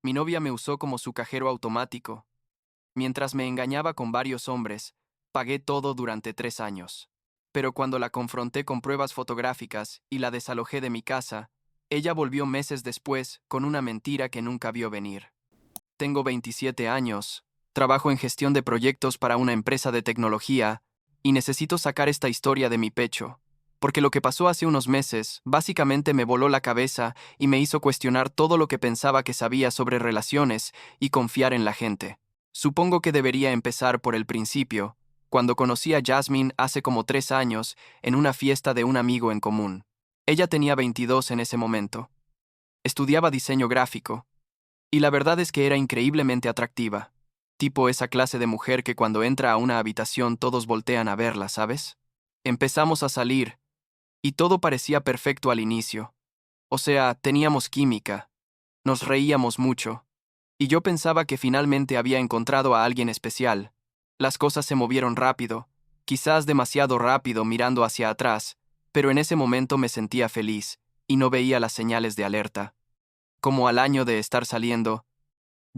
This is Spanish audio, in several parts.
Mi novia me usó como su cajero automático. Mientras me engañaba con varios hombres, pagué todo durante 3 años. Pero cuando la confronté con pruebas fotográficas y la desalojé de mi casa, ella volvió meses después con una mentira que nunca vio venir. Tengo 27 años, trabajo en gestión de proyectos para una empresa de tecnología y necesito sacar esta historia de mi pecho, porque lo que pasó hace unos meses básicamente me voló la cabeza y me hizo cuestionar todo lo que pensaba que sabía sobre relaciones y confiar en la gente. Supongo que debería empezar por el principio, cuando conocí a Jasmine hace como 3 años en una fiesta de un amigo en común. Ella tenía 22 en ese momento. Estudiaba diseño gráfico y la verdad es que era increíblemente atractiva. Tipo esa clase de mujer que cuando entra a una habitación todos voltean a verla, ¿sabes? Empezamos a salir, y todo parecía perfecto al inicio. O sea, teníamos química, nos reíamos mucho, y yo pensaba que finalmente había encontrado a alguien especial. Las cosas se movieron rápido, quizás demasiado rápido mirando hacia atrás, pero en ese momento me sentía feliz, y no veía las señales de alerta. Como al año de estar saliendo,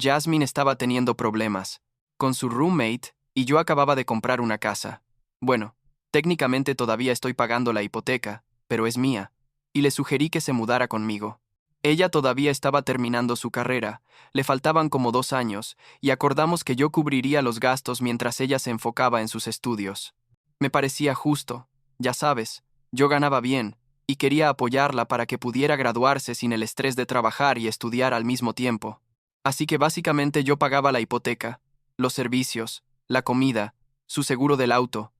Jasmine estaba teniendo problemas con su roommate y yo acababa de comprar una casa. Bueno, técnicamente todavía estoy pagando la hipoteca, pero es mía, y le sugerí que se mudara conmigo. Ella todavía estaba terminando su carrera, le faltaban como 2 años, y acordamos que yo cubriría los gastos mientras ella se enfocaba en sus estudios. Me parecía justo, ya sabes, yo ganaba bien, y quería apoyarla para que pudiera graduarse sin el estrés de trabajar y estudiar al mismo tiempo. Así que básicamente yo pagaba la hipoteca, los servicios, la comida, su seguro del auto,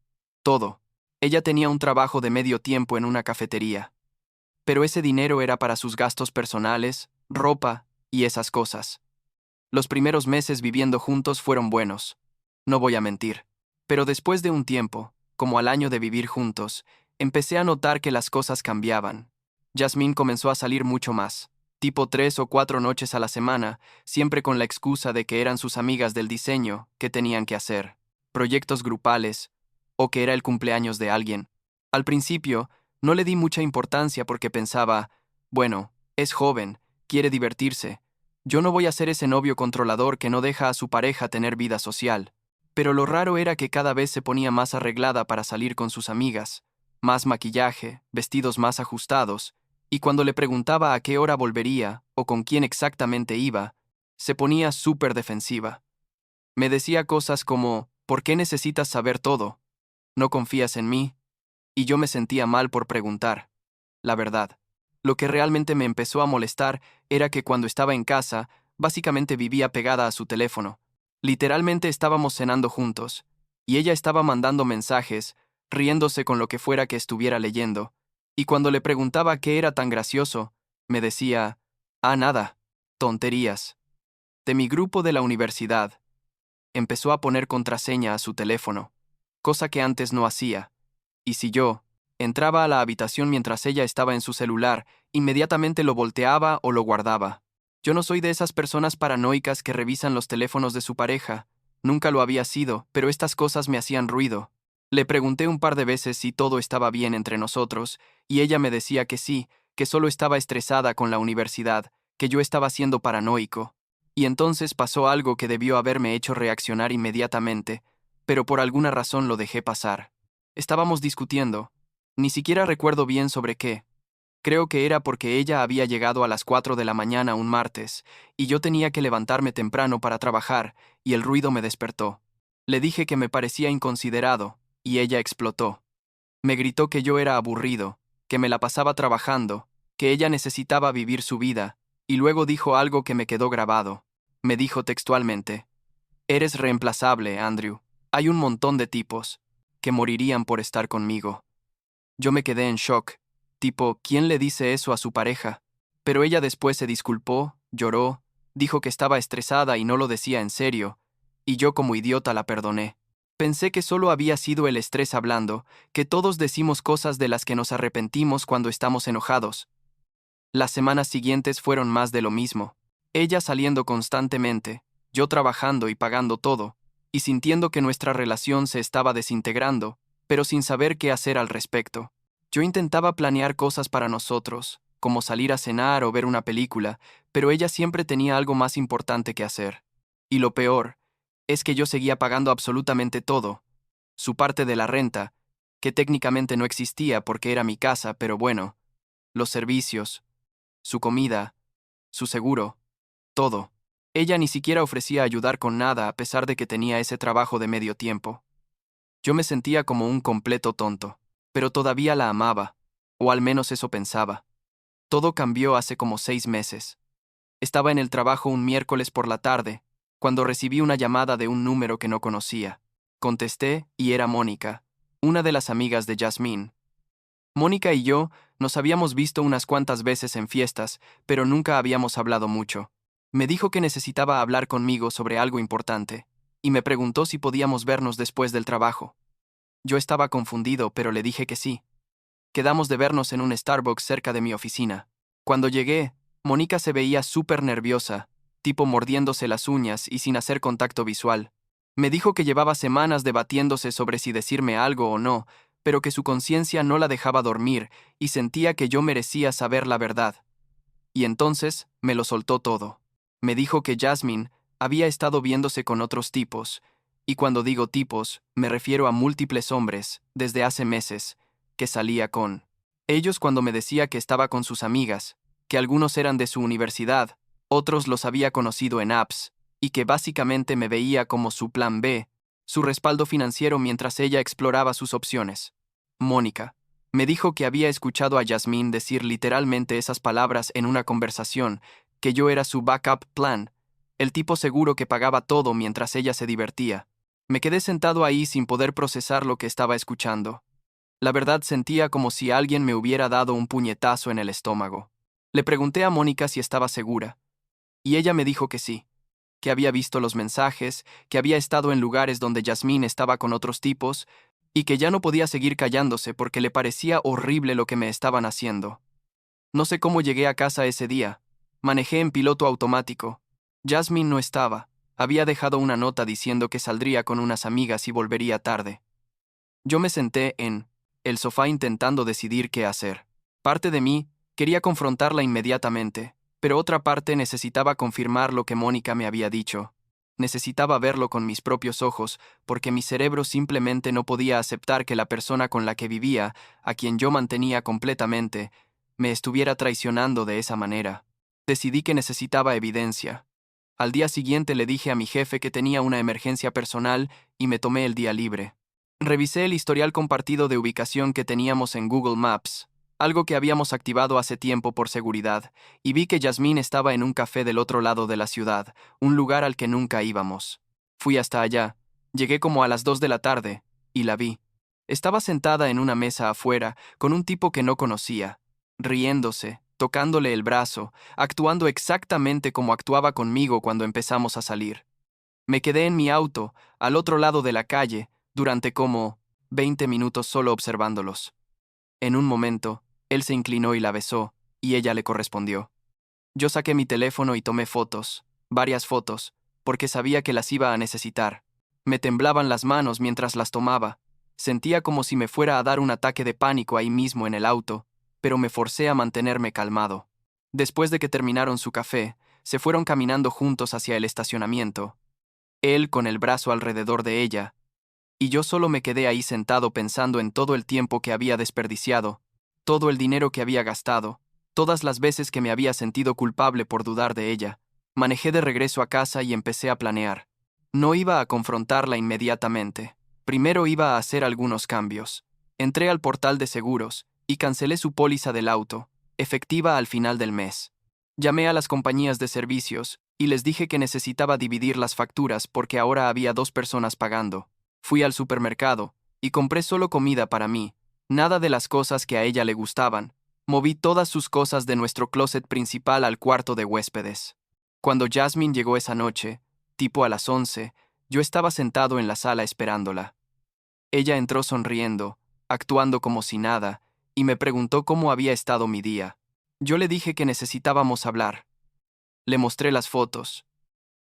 todo. Ella tenía un trabajo de medio tiempo en una cafetería. Pero ese dinero era para sus gastos personales, ropa y esas cosas. Los primeros meses viviendo juntos fueron buenos, no voy a mentir. Pero después de un tiempo, como al año de vivir juntos, empecé a notar que las cosas cambiaban. Jasmine comenzó a salir mucho más, tipo 3 o 4 noches a la semana, siempre con la excusa de que eran sus amigas del diseño que tenían que hacer, proyectos grupales, o que era el cumpleaños de alguien. Al principio, no le di mucha importancia porque pensaba, bueno, es joven, quiere divertirse. Yo no voy a ser ese novio controlador que no deja a su pareja tener vida social. Pero lo raro era que cada vez se ponía más arreglada para salir con sus amigas, más maquillaje, vestidos más ajustados, y cuando le preguntaba a qué hora volvería o con quién exactamente iba, se ponía súper defensiva. Me decía cosas como, ¿por qué necesitas saber todo? ¿No confías en mí? Y yo me sentía mal por preguntar. La verdad, lo que realmente me empezó a molestar era que cuando estaba en casa, básicamente vivía pegada a su teléfono. Literalmente estábamos cenando juntos, y ella estaba mandando mensajes, riéndose con lo que fuera que estuviera leyendo, y cuando le preguntaba qué era tan gracioso, me decía, nada, tonterías. De mi grupo de la universidad, empezó a poner contraseña a su teléfono, cosa que antes no hacía. Y si yo entraba a la habitación mientras ella estaba en su celular, inmediatamente lo volteaba o lo guardaba. Yo no soy de esas personas paranoicas que revisan los teléfonos de su pareja. Nunca lo había sido, pero estas cosas me hacían ruido. Le pregunté un par de veces si todo estaba bien entre nosotros, y ella me decía que sí, que solo estaba estresada con la universidad, que yo estaba siendo paranoico. Y entonces pasó algo que debió haberme hecho reaccionar inmediatamente, pero por alguna razón lo dejé pasar. Estábamos discutiendo. Ni siquiera recuerdo bien sobre qué. Creo que era porque ella había llegado a las 4 de la mañana un martes, y yo tenía que levantarme temprano para trabajar, y el ruido me despertó. Le dije que me parecía inconsiderado, y ella explotó. Me gritó que yo era aburrido, que me la pasaba trabajando, que ella necesitaba vivir su vida, y luego dijo algo que me quedó grabado. Me dijo textualmente, eres reemplazable, Andrew. Hay un montón de tipos que morirían por estar conmigo. Yo me quedé en shock, tipo, ¿quién le dice eso a su pareja? Pero ella después se disculpó, lloró, dijo que estaba estresada y no lo decía en serio, y yo como idiota la perdoné. Pensé que solo había sido el estrés hablando, que todos decimos cosas de las que nos arrepentimos cuando estamos enojados. Las semanas siguientes fueron más de lo mismo. Ella saliendo constantemente, yo trabajando y pagando todo, y sintiendo que nuestra relación se estaba desintegrando, pero sin saber qué hacer al respecto. Yo intentaba planear cosas para nosotros, como salir a cenar o ver una película, pero ella siempre tenía algo más importante que hacer. Y lo peor es que yo seguía pagando absolutamente todo. Su parte de la renta, que técnicamente no existía porque era mi casa, pero bueno, los servicios, su comida, su seguro, todo. Ella ni siquiera ofrecía ayudar con nada a pesar de que tenía ese trabajo de medio tiempo. Yo me sentía como un completo tonto, pero todavía la amaba, o al menos eso pensaba. Todo cambió hace como 6 meses. Estaba en el trabajo un miércoles por la tarde, cuando recibí una llamada de un número que no conocía. Contesté y era Mónica, una de las amigas de Jasmine. Mónica y yo nos habíamos visto unas cuantas veces en fiestas, pero nunca habíamos hablado mucho. Me dijo que necesitaba hablar conmigo sobre algo importante, y me preguntó si podíamos vernos después del trabajo. Yo estaba confundido, pero le dije que sí. Quedamos de vernos en un Starbucks cerca de mi oficina. Cuando llegué, Mónica se veía súper nerviosa, tipo mordiéndose las uñas y sin hacer contacto visual. Me dijo que llevaba semanas debatiéndose sobre si decirme algo o no, pero que su conciencia no la dejaba dormir y sentía que yo merecía saber la verdad. Y entonces me lo soltó todo. Me dijo que Jasmine había estado viéndose con otros tipos, y cuando digo tipos, me refiero a múltiples hombres, desde hace meses, que salía con ellos cuando me decía que estaba con sus amigas, que algunos eran de su universidad, otros los había conocido en apps, y que básicamente me veía como su plan B, su respaldo financiero mientras ella exploraba sus opciones. Mónica me dijo que había escuchado a Jasmine decir literalmente esas palabras en una conversación, que yo era su backup plan, el tipo seguro que pagaba todo mientras ella se divertía. Me quedé sentado ahí sin poder procesar lo que estaba escuchando. La verdad sentía como si alguien me hubiera dado un puñetazo en el estómago. Le pregunté a Mónica si estaba segura, y ella me dijo que sí, que había visto los mensajes, que había estado en lugares donde Jasmine estaba con otros tipos, y que ya no podía seguir callándose porque le parecía horrible lo que me estaban haciendo. No sé cómo llegué a casa ese día. Manejé en piloto automático. Jasmine no estaba. Había dejado una nota diciendo que saldría con unas amigas y volvería tarde. Yo me senté en el sofá intentando decidir qué hacer. Parte de mí quería confrontarla inmediatamente, pero otra parte necesitaba confirmar lo que Mónica me había dicho. Necesitaba verlo con mis propios ojos, porque mi cerebro simplemente no podía aceptar que la persona con la que vivía, a quien yo mantenía completamente, me estuviera traicionando de esa manera. Decidí que necesitaba evidencia. Al día siguiente le dije a mi jefe que tenía una emergencia personal y me tomé el día libre. Revisé el historial compartido de ubicación que teníamos en Google Maps, algo que habíamos activado hace tiempo por seguridad, y vi que Jasmine estaba en un café del otro lado de la ciudad, un lugar al que nunca íbamos. Fui hasta allá, llegué como a las 2 de la tarde, y la vi. Estaba sentada en una mesa afuera, con un tipo que no conocía, riéndose, tocándole el brazo, actuando exactamente como actuaba conmigo cuando empezamos a salir. Me quedé en mi auto, al otro lado de la calle, durante como 20 minutos solo observándolos. En un momento, él se inclinó y la besó, y ella le correspondió. Yo saqué mi teléfono y tomé fotos, varias fotos, porque sabía que las iba a necesitar. Me temblaban las manos mientras las tomaba. Sentía como si me fuera a dar un ataque de pánico ahí mismo en el auto, pero me forcé a mantenerme calmado. Después de que terminaron su café, se fueron caminando juntos hacia el estacionamiento, él con el brazo alrededor de ella, y yo solo me quedé ahí sentado pensando en todo el tiempo que había desperdiciado, todo el dinero que había gastado, todas las veces que me había sentido culpable por dudar de ella. Manejé de regreso a casa y empecé a planear. No iba a confrontarla inmediatamente. Primero iba a hacer algunos cambios. Entré al portal de seguros y cancelé su póliza del auto, efectiva al final del mes. Llamé a las compañías de servicios y les dije que necesitaba dividir las facturas porque ahora había 2 personas pagando. Fui al supermercado y compré solo comida para mí, nada de las cosas que a ella le gustaban. Moví todas sus cosas de nuestro closet principal al cuarto de huéspedes. Cuando Jasmine llegó esa noche, tipo a las 11, yo estaba sentado en la sala esperándola. Ella entró sonriendo, actuando como si nada, y me preguntó cómo había estado mi día. Yo le dije que necesitábamos hablar. Le mostré las fotos.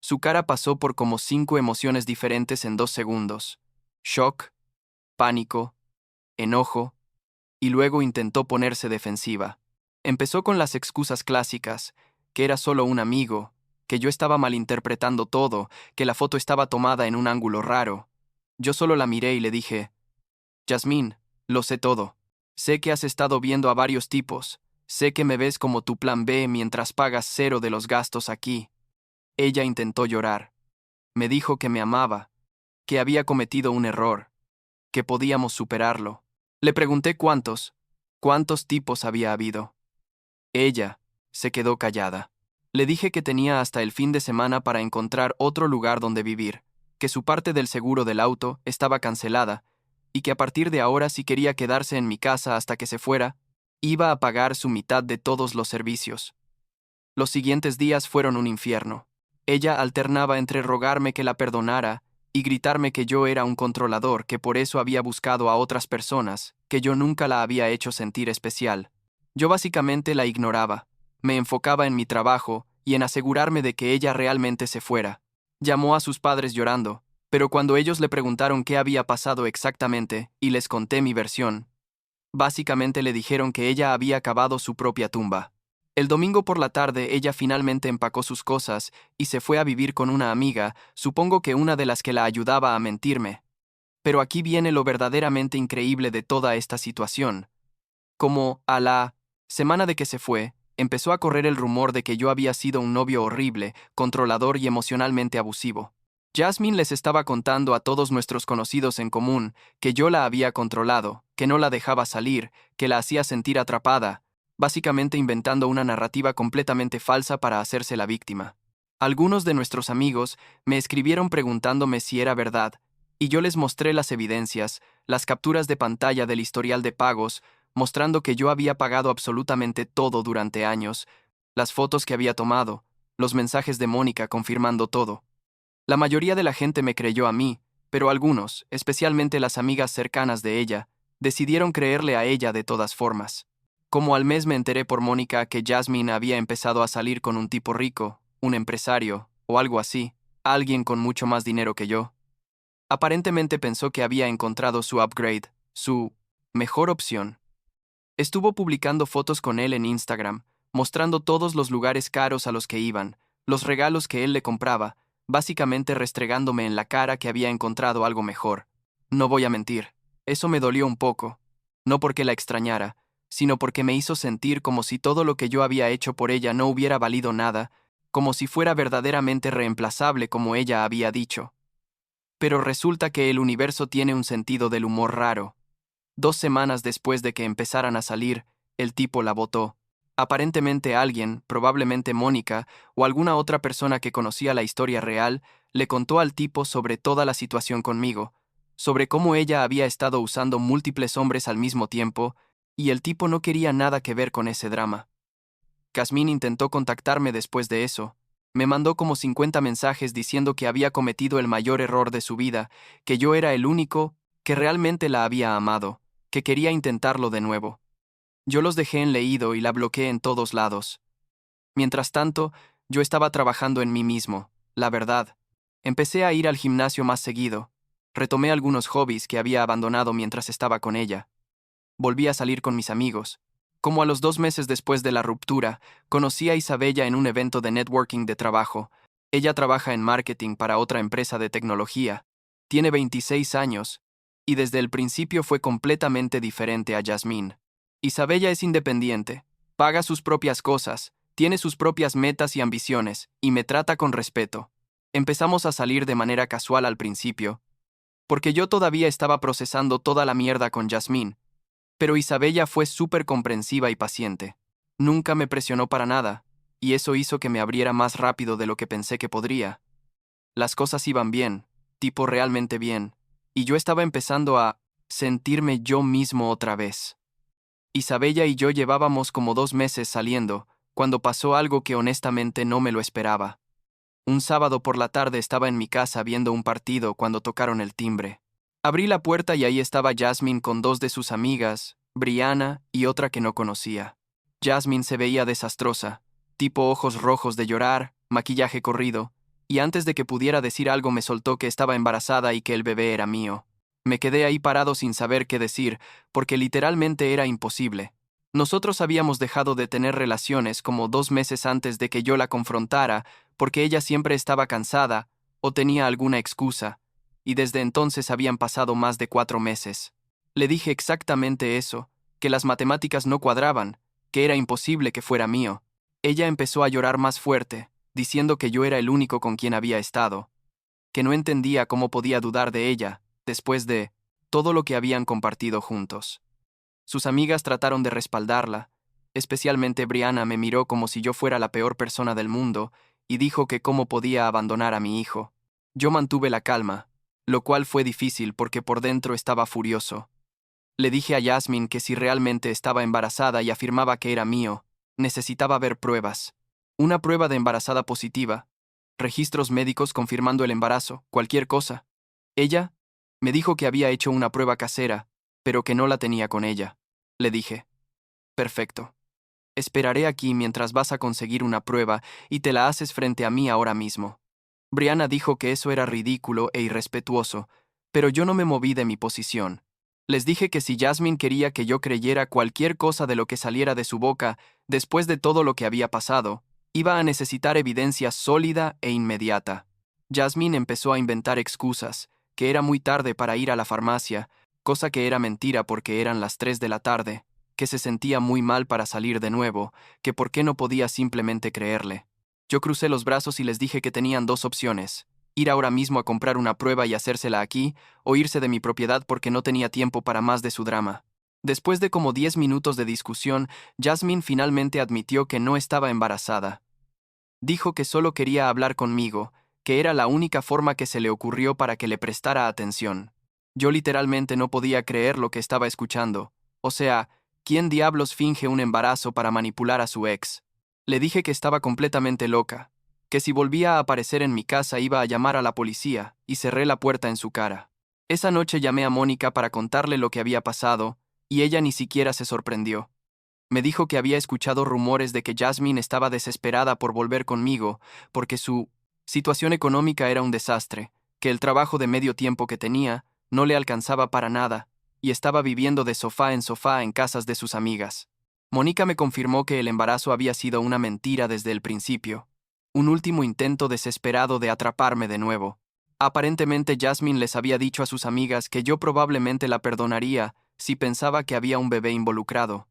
Su cara pasó por como 5 emociones diferentes en 2 segundos. Shock, pánico, enojo, y luego intentó ponerse defensiva. Empezó con las excusas clásicas, que era solo un amigo, que yo estaba malinterpretando todo, que la foto estaba tomada en un ángulo raro. Yo solo la miré y le dije, Yasmín, lo sé todo. Sé que has estado viendo a varios tipos. Sé que me ves como tu plan B mientras pagas 0 de los gastos aquí. Ella intentó llorar. Me dijo que me amaba, que había cometido un error, que podíamos superarlo. Le pregunté cuántos tipos había habido. Ella se quedó callada. Le dije que tenía hasta el fin de semana para encontrar otro lugar donde vivir, que su parte del seguro del auto estaba cancelada y que a partir de ahora, si quería quedarse en mi casa hasta que se fuera, iba a pagar su mitad de todos los servicios. Los siguientes días fueron un infierno. Ella alternaba entre rogarme que la perdonara y gritarme que yo era un controlador, que por eso había buscado a otras personas, que yo nunca la había hecho sentir especial. Yo básicamente la ignoraba. Me enfocaba en mi trabajo y en asegurarme de que ella realmente se fuera. Llamó a sus padres llorando, pero cuando ellos le preguntaron qué había pasado exactamente y les conté mi versión, básicamente le dijeron que ella había cavado su propia tumba. El domingo por la tarde ella finalmente empacó sus cosas y se fue a vivir con una amiga, supongo que una de las que la ayudaba a mentirme. Pero aquí viene lo verdaderamente increíble de toda esta situación. Como a la semana de que se fue, empezó a correr el rumor de que yo había sido un novio horrible, controlador y emocionalmente abusivo. Jasmine les estaba contando a todos nuestros conocidos en común que yo la había controlado, que no la dejaba salir, que la hacía sentir atrapada, básicamente inventando una narrativa completamente falsa para hacerse la víctima. Algunos de nuestros amigos me escribieron preguntándome si era verdad, y yo les mostré las evidencias, las capturas de pantalla del historial de pagos, mostrando que yo había pagado absolutamente todo durante años, las fotos que había tomado, los mensajes de Mónica confirmando todo. La mayoría de la gente me creyó a mí, pero algunos, especialmente las amigas cercanas de ella, decidieron creerle a ella de todas formas. Como al mes me enteré por Mónica que Jasmine había empezado a salir con un tipo rico, un empresario, o algo así, alguien con mucho más dinero que yo. Aparentemente pensó que había encontrado su upgrade, su mejor opción. Estuvo publicando fotos con él en Instagram, mostrando todos los lugares caros a los que iban, los regalos que él le compraba, básicamente restregándome en la cara que había encontrado algo mejor. No voy a mentir, eso me dolió un poco, no porque la extrañara, sino porque me hizo sentir como si todo lo que yo había hecho por ella no hubiera valido nada, como si fuera verdaderamente reemplazable como ella había dicho. Pero resulta que el universo tiene un sentido del humor raro. 2 semanas después de que empezaran a salir, el tipo la botó. Aparentemente alguien, probablemente Mónica, o alguna otra persona que conocía la historia real, le contó al tipo sobre toda la situación conmigo, sobre cómo ella había estado usando múltiples hombres al mismo tiempo, y el tipo no quería nada que ver con ese drama. Yasmín intentó contactarme después de eso. Me mandó como 50 mensajes diciendo que había cometido el mayor error de su vida, que yo era el único que realmente la había amado, que quería intentarlo de nuevo. Yo los dejé en leído y la bloqueé en todos lados. Mientras tanto, yo estaba trabajando en mí mismo, la verdad. Empecé a ir al gimnasio más seguido. Retomé algunos hobbies que había abandonado mientras estaba con ella. Volví a salir con mis amigos. Como a los 2 meses después de la ruptura, conocí a Isabella en un evento de networking de trabajo. Ella trabaja en marketing para otra empresa de tecnología. Tiene 26 años, y desde el principio fue completamente diferente a Yasmín. Isabella es independiente, paga sus propias cosas, tiene sus propias metas y ambiciones, y me trata con respeto. Empezamos a salir de manera casual al principio, porque yo todavía estaba procesando toda la mierda con Yasmín, pero Isabella fue súper comprensiva y paciente. Nunca me presionó para nada, y eso hizo que me abriera más rápido de lo que pensé que podría. Las cosas iban bien, tipo realmente bien, y yo estaba empezando a sentirme yo mismo otra vez. Isabella y yo llevábamos como 2 meses saliendo, cuando pasó algo que honestamente no me lo esperaba. Un sábado por la tarde estaba en mi casa viendo un partido cuando tocaron el timbre. Abrí la puerta y ahí estaba Jasmine con 2 de sus amigas, Brianna y otra que no conocía. Jasmine se veía desastrosa, tipo ojos rojos de llorar, maquillaje corrido, y antes de que pudiera decir algo me soltó que estaba embarazada y que el bebé era mío. Me quedé ahí parado sin saber qué decir, porque literalmente era imposible. Nosotros habíamos dejado de tener relaciones como 2 meses antes de que yo la confrontara, porque ella siempre estaba cansada o tenía alguna excusa, y desde entonces habían pasado más de 4 meses. Le dije exactamente eso, que las matemáticas no cuadraban, que era imposible que fuera mío. Ella empezó a llorar más fuerte, diciendo que yo era el único con quien había estado, que no entendía cómo podía dudar de ella, después de todo lo que habían compartido juntos. Sus amigas trataron de respaldarla, especialmente Brianna me miró como si yo fuera la peor persona del mundo y dijo que cómo podía abandonar a mi hijo. Yo mantuve la calma, lo cual fue difícil porque por dentro estaba furioso. Le dije a Jasmine que si realmente estaba embarazada y afirmaba que era mío, necesitaba ver pruebas. Una prueba de embarazada positiva, registros médicos confirmando el embarazo, cualquier cosa. Ella me dijo que había hecho una prueba casera, pero que no la tenía con ella. Le dije, perfecto. Esperaré aquí mientras vas a conseguir una prueba y te la haces frente a mí ahora mismo. Brianna dijo que eso era ridículo e irrespetuoso, pero yo no me moví de mi posición. Les dije que si Jasmine quería que yo creyera cualquier cosa de lo que saliera de su boca después de todo lo que había pasado, iba a necesitar evidencia sólida e inmediata. Jasmine empezó a inventar excusas, que era muy tarde para ir a la farmacia, cosa que era mentira porque eran las 3 de la tarde, que se sentía muy mal para salir de nuevo, que por qué no podía simplemente creerle. Yo crucé los brazos y les dije que tenían dos opciones: ir ahora mismo a comprar una prueba y hacérsela aquí, o irse de mi propiedad porque no tenía tiempo para más de su drama. Después de como 10 minutos de discusión, Jasmine finalmente admitió que no estaba embarazada. Dijo que solo quería hablar conmigo, que era la única forma que se le ocurrió para que le prestara atención. Yo literalmente no podía creer lo que estaba escuchando. O sea, ¿quién diablos finge un embarazo para manipular a su ex? Le dije que estaba completamente loca, que si volvía a aparecer en mi casa iba a llamar a la policía, y cerré la puerta en su cara. Esa noche llamé a Mónica para contarle lo que había pasado, y ella ni siquiera se sorprendió. Me dijo que había escuchado rumores de que Jasmine estaba desesperada por volver conmigo, porque su situación económica era un desastre, que el trabajo de medio tiempo que tenía no le alcanzaba para nada, y estaba viviendo de sofá en casas de sus amigas. Mónica me confirmó que el embarazo había sido una mentira desde el principio, un último intento desesperado de atraparme de nuevo. Aparentemente Jasmine les había dicho a sus amigas que yo probablemente la perdonaría si pensaba que había un bebé involucrado,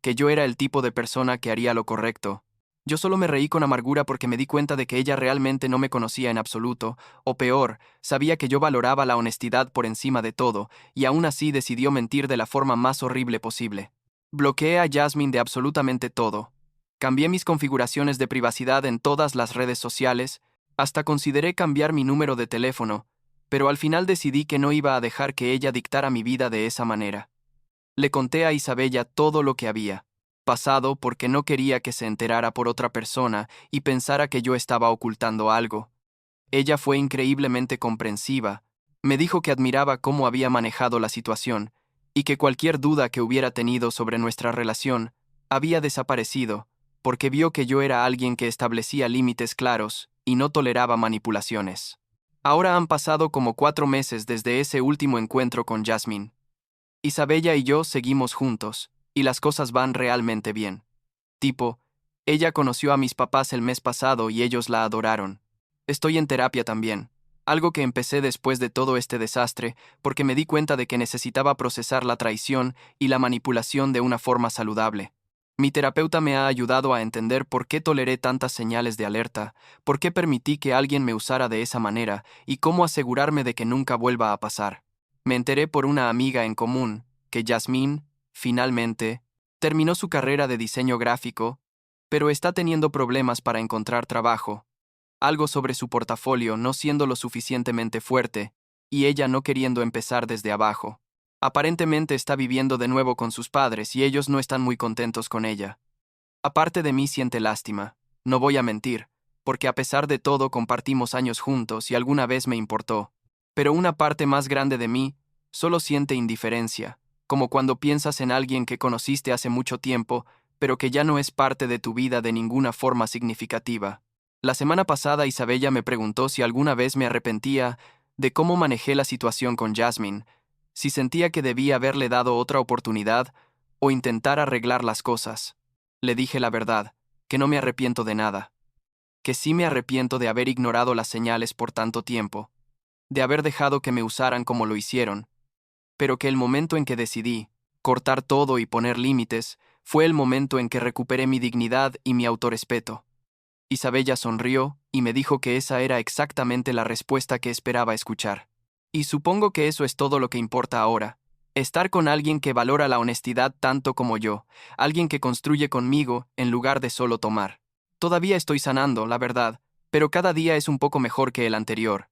que yo era el tipo de persona que haría lo correcto. Yo solo me reí con amargura porque me di cuenta de que ella realmente no me conocía en absoluto, o peor, sabía que yo valoraba la honestidad por encima de todo, y aún así decidió mentir de la forma más horrible posible. Bloqueé a Jasmine de absolutamente todo. Cambié mis configuraciones de privacidad en todas las redes sociales, hasta consideré cambiar mi número de teléfono, pero al final decidí que no iba a dejar que ella dictara mi vida de esa manera. Le conté a Isabella todo lo que había pasado porque no quería que se enterara por otra persona y pensara que yo estaba ocultando algo. Ella fue increíblemente comprensiva. Me dijo que admiraba cómo había manejado la situación y que cualquier duda que hubiera tenido sobre nuestra relación había desaparecido, porque vio que yo era alguien que establecía límites claros y no toleraba manipulaciones. Ahora han pasado como 4 meses desde ese último encuentro con Jasmine. Isabella y yo seguimos juntos, y las cosas van realmente bien. Tipo, ella conoció a mis papás el mes pasado y ellos la adoraron. Estoy en terapia también, algo que empecé después de todo este desastre, porque me di cuenta de que necesitaba procesar la traición y la manipulación de una forma saludable. Mi terapeuta me ha ayudado a entender por qué toleré tantas señales de alerta, por qué permití que alguien me usara de esa manera y cómo asegurarme de que nunca vuelva a pasar. Me enteré por una amiga en común que Jasmine, finalmente, terminó su carrera de diseño gráfico, pero está teniendo problemas para encontrar trabajo, algo sobre su portafolio no siendo lo suficientemente fuerte, y ella no queriendo empezar desde abajo. Aparentemente está viviendo de nuevo con sus padres y ellos no están muy contentos con ella. Aparte de mí siente lástima, no voy a mentir, porque a pesar de todo compartimos años juntos y alguna vez me importó. Pero una parte más grande de mí solo siente indiferencia, como cuando piensas en alguien que conociste hace mucho tiempo, pero que ya no es parte de tu vida de ninguna forma significativa. La semana pasada Isabella me preguntó si alguna vez me arrepentía de cómo manejé la situación con Jasmine, si sentía que debía haberle dado otra oportunidad, o intentar arreglar las cosas. Le dije la verdad, que no me arrepiento de nada, que sí me arrepiento de haber ignorado las señales por tanto tiempo, de haber dejado que me usaran como lo hicieron, pero que el momento en que decidí cortar todo y poner límites fue el momento en que recuperé mi dignidad y mi autorrespeto. Isabella sonrió y me dijo que esa era exactamente la respuesta que esperaba escuchar. Y supongo que eso es todo lo que importa ahora. Estar con alguien que valora la honestidad tanto como yo, alguien que construye conmigo en lugar de solo tomar. Todavía estoy sanando, la verdad, pero cada día es un poco mejor que el anterior.